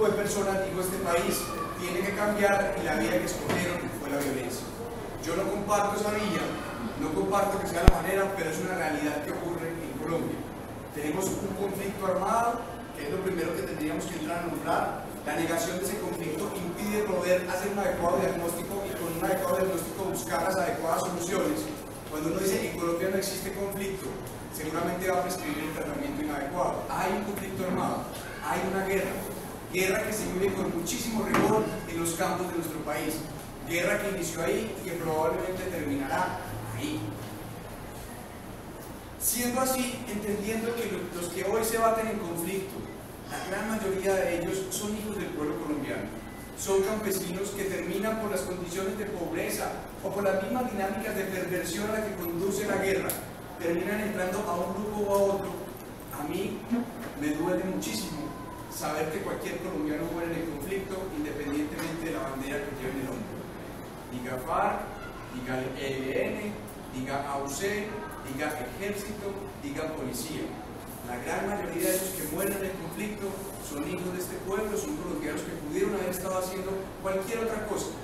tipo de personas, dijo este país, tiene que cambiar y la vía que escogieron fue la violencia. Yo no comparto esa vía, no comparto que sea la manera, pero es una realidad que ocurre en Colombia. Tenemos un conflicto armado, que es lo primero que tendríamos que entrar a nombrar. La negación de ese conflicto impide poder hacer un adecuado diagnóstico y con un adecuado diagnóstico buscar las adecuadas soluciones. Cuando uno dice en Colombia no existe conflicto, seguramente va a prescribir el tratamiento inadecuado. Hay un conflicto armado, hay una guerra que se vive con muchísimo rigor en los campos de nuestro país, guerra que inició ahí y que probablemente terminará ahí. Siendo así, entendiendo que los que hoy se baten en conflicto, la gran mayoría de ellos son hijos del pueblo colombiano, son campesinos que terminan por las condiciones de pobreza o por las mismas dinámicas de perversión a la que conduce la guerra, terminan entrando a un grupo o a otro. A mí me duele muchísimo saber que cualquier colombiano muere en el conflicto independientemente de la bandera que lleve en el hombro. Diga FARC, diga ELN, diga AUC, diga ejército, diga policía. La gran mayoría de esos que mueren en el conflicto son hijos de este pueblo, son colombianos que pudieron haber estado haciendo cualquier otra cosa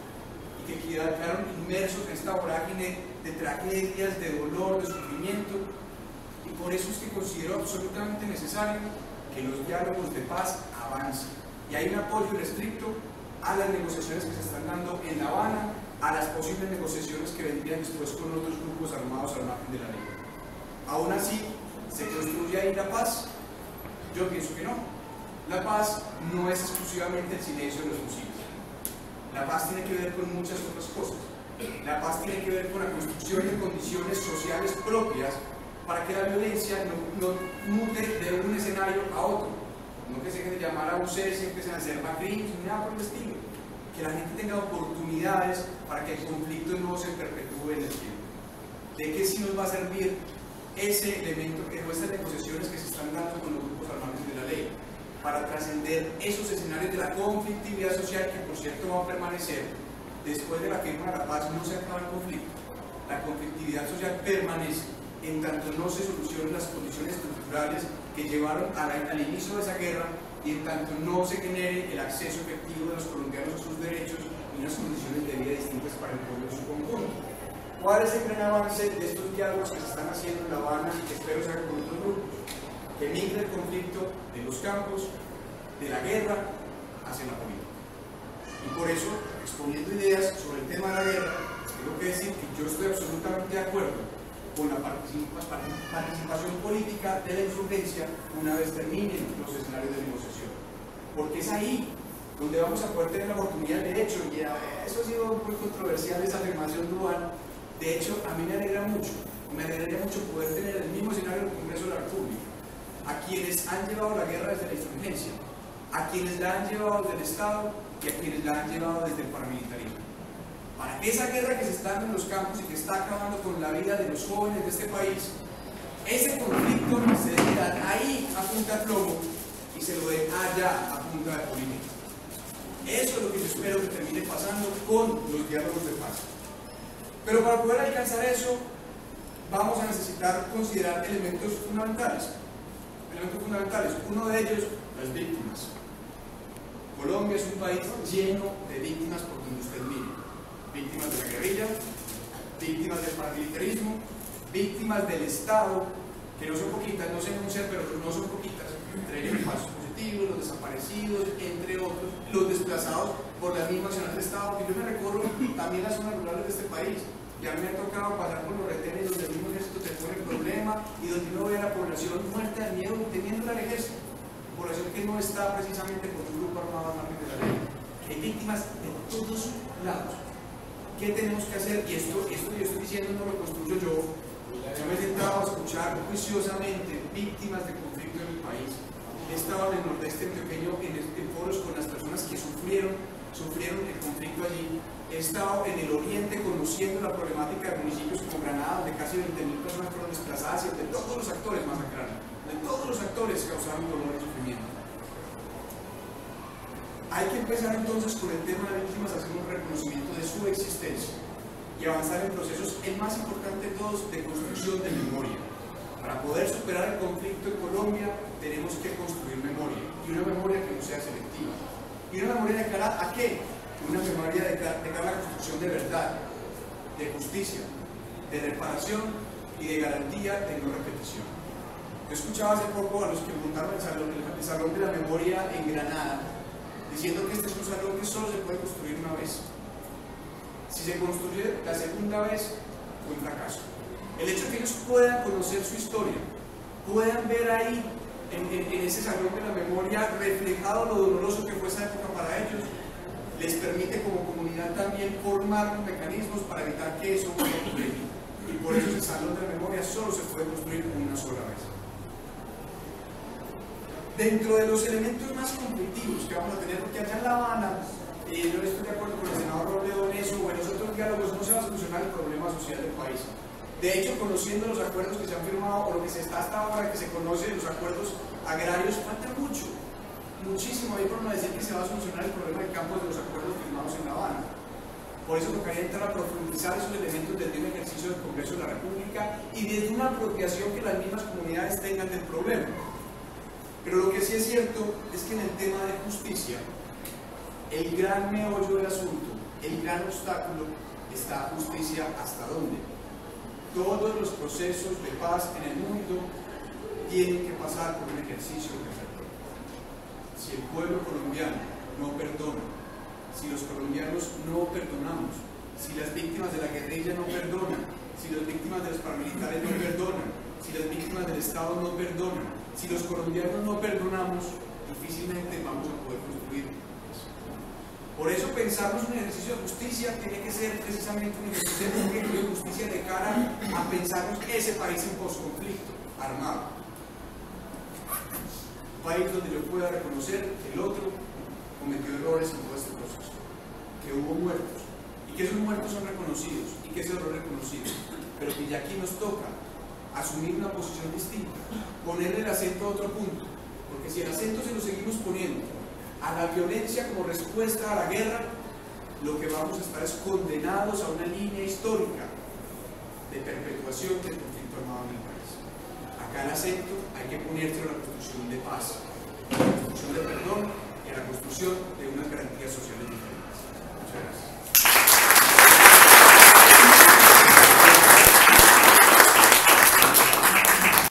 y que quedaron inmersos en esta vorágine de tragedias, de dolor, de sufrimiento. Y por eso es que considero absolutamente necesario que los diálogos de paz avancen. Y hay un apoyo irrestricto a las negociaciones que se están dando en La Habana, a las posibles negociaciones que vendrían después con otros grupos armados al margen de la ley. Aún así, ¿se construye ahí la paz? Yo pienso que no. La paz no es exclusivamente el silencio de los fusiles. La paz tiene que ver con muchas otras cosas. La paz tiene que ver con la construcción de condiciones sociales propias para que la violencia no mute de un escenario a otro. No que se dejen de llamar a buses, se empiecen a hacer macrims, ni nada por el estilo. Que la gente tenga oportunidades para que el conflicto no se perpetúe en el tiempo. ¿De qué sí nos va a servir ese elemento que o estas negociaciones que se están dando con los grupos armados de la ley? Para trascender esos escenarios de la conflictividad social que por cierto va a permanecer después de la firma de la paz. No se acaba el conflicto, la conflictividad social permanece en tanto no se solucionen las condiciones estructurales que llevaron al inicio de esa guerra y en tanto no se genere el acceso efectivo de los colombianos a sus derechos y unas condiciones de vida distintas para el pueblo en su conjunto. ¿Cuál es el gran avance de estos diálogos que se están haciendo en La Habana y que espero se hagan con otros grupos? Que migre el conflicto de los campos, de la guerra, hacia la política. Y por eso, exponiendo ideas sobre el tema de la guerra, tengo que decir que yo estoy absolutamente de acuerdo con la participación política de la insurgencia una vez terminen los escenarios de negociación. Porque es ahí donde vamos a poder tener la oportunidad. De hecho, y eso ha sido muy controversial, esa afirmación de Duván. De hecho, a mí me alegraría mucho poder tener el mismo escenario del Congreso de la República. A quienes han llevado la guerra desde la insurgencia, a quienes la han llevado desde el Estado y a quienes la han llevado desde el paramilitarismo. Para que esa guerra que se está dando en los campos y que está acabando con la vida de los jóvenes de este país, ese conflicto se debe dar ahí a punta de plomo y se lo den allá a punta de política. Eso es lo que yo espero que termine pasando con los diálogos de paz. Pero para poder alcanzar eso, vamos a necesitar considerar elementos fundamentales. Uno de ellos, las víctimas. Colombia es un país lleno de víctimas por donde usted mire. Víctimas de la guerrilla, víctimas del paramilitarismo, víctimas del Estado, que no son poquitas, no se enuncian, pero no son poquitas, entre ellos los falsos positivos, los desaparecidos, entre otros, los desplazados por la misma acción del Estado. Que yo me recorro también las zonas rurales de este país, ya me ha tocado pasar por los retenes donde el mismo ejército te pone el problema y donde uno ve a la población muerta de miedo teniendo al ejército, población que no está precisamente con un grupo armado al margen de la ley. Hay víctimas de todos lados. ¿Qué tenemos que hacer? Y esto que yo estoy diciendo no lo construyo yo. Yo me he sentado a escuchar juiciosamente víctimas de conflicto en el país. He estado en el nordeste antioqueño en foros con las personas que sufrieron el conflicto allí. He estado en el oriente conociendo la problemática de municipios como Granada, donde casi 20.000 personas fueron desplazadas y donde todos los actores masacraron, donde todos los actores causaron dolor y sufrimiento. Hay que empezar entonces con el tema de víctimas, hacer un reconocimiento de su existencia y avanzar en procesos, el más importante de todos, de construcción de memoria. Para poder superar el conflicto en Colombia tenemos que construir memoria, y una memoria que no sea selectiva. ¿Y una memoria de cara a qué? Una memoria de cara a la construcción de verdad, de justicia, de reparación y de garantía de no repetición. Yo escuchaba hace poco a los que montaron el Salón de la Memoria en Granada, diciendo que este es un salón que solo se puede construir una vez. Si se construye la segunda vez, fue un fracaso. El hecho de que ellos puedan conocer su historia, puedan ver ahí, en ese Salón de la Memoria, reflejado lo doloroso que fue esa época para ellos, les permite como comunidad también formar los mecanismos para evitar que eso vuelva a ocurrir. Y por eso ese Salón de la Memoria solo se puede construir una sola vez. Dentro de los elementos más conflictivos que vamos a tener, porque allá en La Habana, yo estoy de acuerdo con el senador Robledo en eso, o en los otros diálogos no se va a solucionar el problema social del país. De hecho, conociendo los acuerdos que se han firmado, o lo que se está hasta ahora, que se conoce de los acuerdos agrarios, falta mucho, muchísimo ahí por no decir que se va a solucionar el problema de campo de los acuerdos firmados en La Habana. Por eso tocaría entrar a profundizar esos elementos desde un ejercicio del Congreso de la República y desde una apropiación que las mismas comunidades tengan del problema. Pero lo que sí es cierto es que en el tema de justicia, el gran meollo del asunto, el gran obstáculo, está justicia hasta dónde. Todos los procesos de paz en el mundo tienen que pasar por un ejercicio de perdón. Si el pueblo colombiano no perdona, si los colombianos no perdonamos, si las víctimas de la guerrilla no perdonan, si las víctimas de los paramilitares no perdonan, si las víctimas del Estado no perdonan, si los colombianos no perdonamos, difícilmente vamos a poder construir eso. Por eso pensarnos un ejercicio de justicia tiene que ser precisamente un ejercicio de justicia de cara a pensarnos ese país en posconflicto, armado. Un país donde yo pueda reconocer que el otro cometió errores en todo este proceso, que hubo muertos, y que esos muertos son reconocidos, y que ese error es reconocido, pero que ya aquí nos toca asumir una posición distinta, ponerle el acento a otro punto, porque si el acento se lo seguimos poniendo a la violencia como respuesta a la guerra, lo que vamos a estar es condenados a una línea histórica de perpetuación del conflicto armado en el país. Acá el acento hay que ponerse a la construcción de paz, a la construcción de perdón y a la construcción de unas garantías sociales diferentes. Muchas gracias.